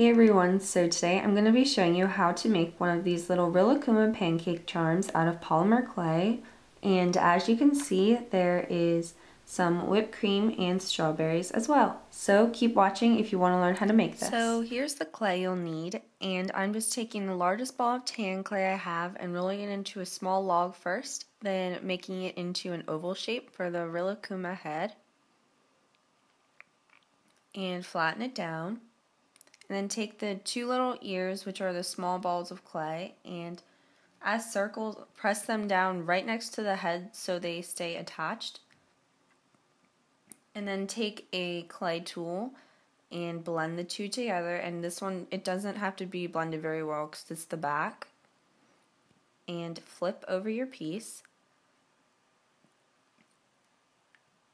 Hey everyone, so today I'm going to be showing you how to make one of these little Rilakkuma pancake charms out of polymer clay. And as you can see, there is some whipped cream and strawberries as well. So keep watching if you want to learn how to make this. So here's the clay you'll need, and I'm just taking the largest ball of tan clay I have and rolling it into a small log first, then making it into an oval shape for the Rilakkuma head, and flatten it down. And then take the two little ears, which are the small balls of clay, and as circles, press them down right next to the head so they stay attached. And then take a clay tool and blend the two together. And this one, it doesn't have to be blended very well because it's the back. And flip over your piece.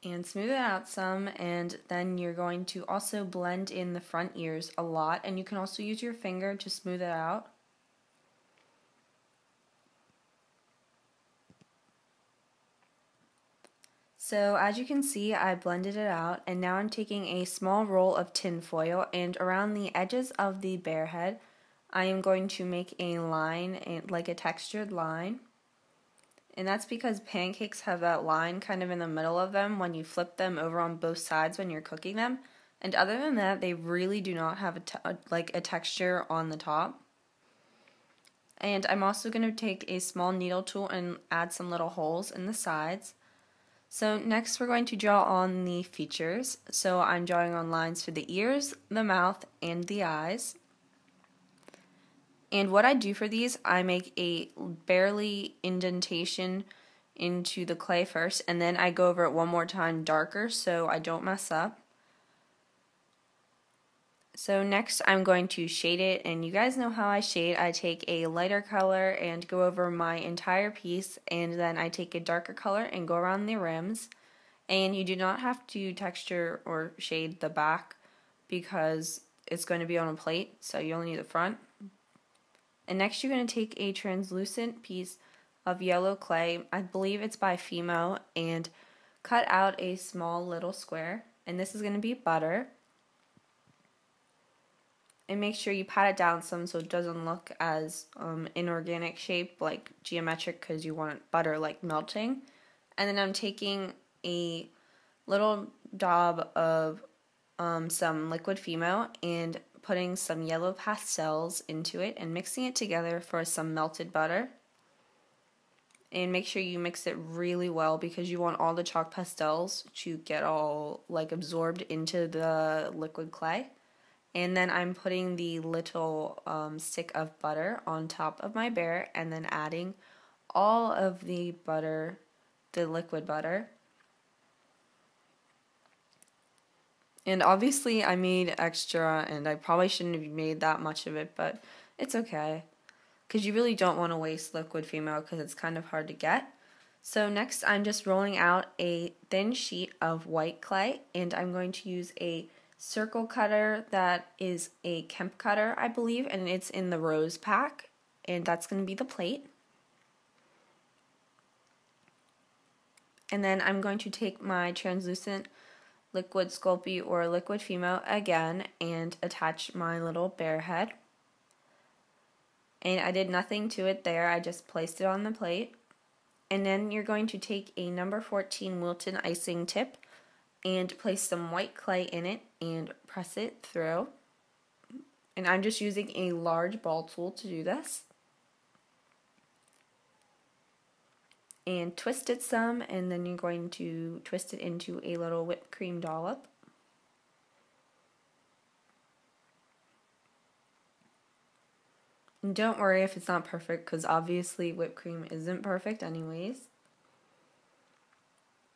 And smooth it out some, and then you're going to also blend in the front ears a lot, and you can also use your finger to smooth it out. So as you can see, I blended it out, and now I'm taking a small roll of tin foil, and around the edges of the bear head I am going to make a line, like a textured line. And that's because pancakes have that line kind of in the middle of them when you flip them over on both sides when you're cooking them. And other than that, they really do not have a texture on the top. And I'm also going to take a small needle tool and add some little holes in the sides. So next we're going to draw on the features. So I'm drawing on lines for the ears, the mouth, and the eyes. And what I do for these, I make a barely indentation into the clay first, and then I go over it one more time darker so I don't mess up. So next I'm going to shade it, and you guys know how I shade. I take a lighter color and go over my entire piece, and then I take a darker color and go around the rims. And you do not have to texture or shade the back because it's going to be on a plate, so you only need the front. And next you're going to take a translucent piece of yellow clay, I believe it's by Premo, and cut out a small little square. And this is going to be butter. And make sure you pat it down some so it doesn't look as inorganic shape, like geometric, because you want butter like melting. And then I'm taking a little daub of some liquid Premo and putting some yellow pastels into it and mixing it together for some melted butter. And make sure you mix it really well because you want all the chalk pastels to get all absorbed into the liquid clay. And then I'm putting the little stick of butter on top of my bear, and then adding all of the butter, the liquid butter. And obviously I made extra, and I probably shouldn't have made that much of it, but it's okay. Because you really don't want to waste liquid Premo because it's kind of hard to get. So next I'm just rolling out a thin sheet of white clay, and I'm going to use a circle cutter that is a Kemp cutter, I believe, and it's in the rose pack, and that's going to be the plate. And then I'm going to take my translucent liquid Sculpey or liquid Premo again and attach my little bear head. And I did nothing to it there, I just placed it on the plate. And then you're going to take a number 14 Wilton icing tip and place some white clay in it and press it through. And I'm just using a large ball tool to do this. And twist it some, and then you're going to twist it into a little whipped cream dollop. And don't worry if it's not perfect, because obviously whipped cream isn't perfect anyways.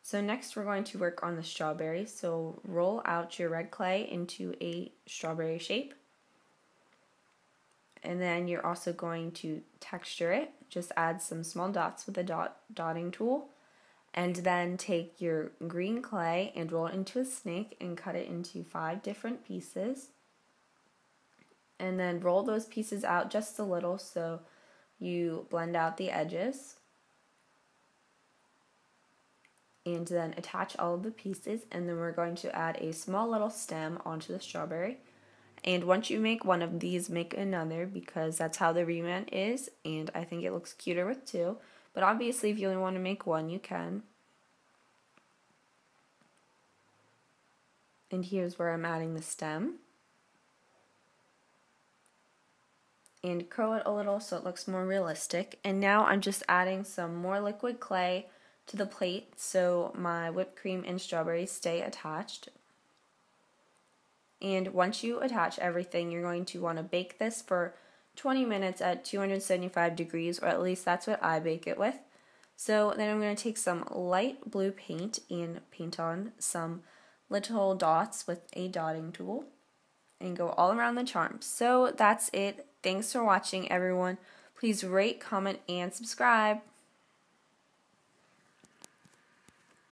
So next we're going to work on the strawberries. So roll out your red clay into a strawberry shape. And then you're also going to texture it. Just add some small dots with a dotting tool. And then take your green clay and roll it into a snake and cut it into 5 different pieces. And then roll those pieces out just a little so you blend out the edges. And then attach all of the pieces, and then we're going to add a small little stem onto the strawberry. And once you make one of these, make another, because that's how the re-ment is, and I think it looks cuter with two. But obviously, if you only want to make one, you can. And here's where I'm adding the stem. And curl it a little so it looks more realistic. And now I'm just adding some more liquid clay to the plate so my whipped cream and strawberries stay attached. And once you attach everything, you're going to want to bake this for 20 minutes at 275 degrees, or at least that's what I bake it with. So then I'm going to take some light blue paint and paint on some little dots with a dotting tool and go all around the charms. So that's it. Thanks for watching, everyone. Please rate, comment, and subscribe.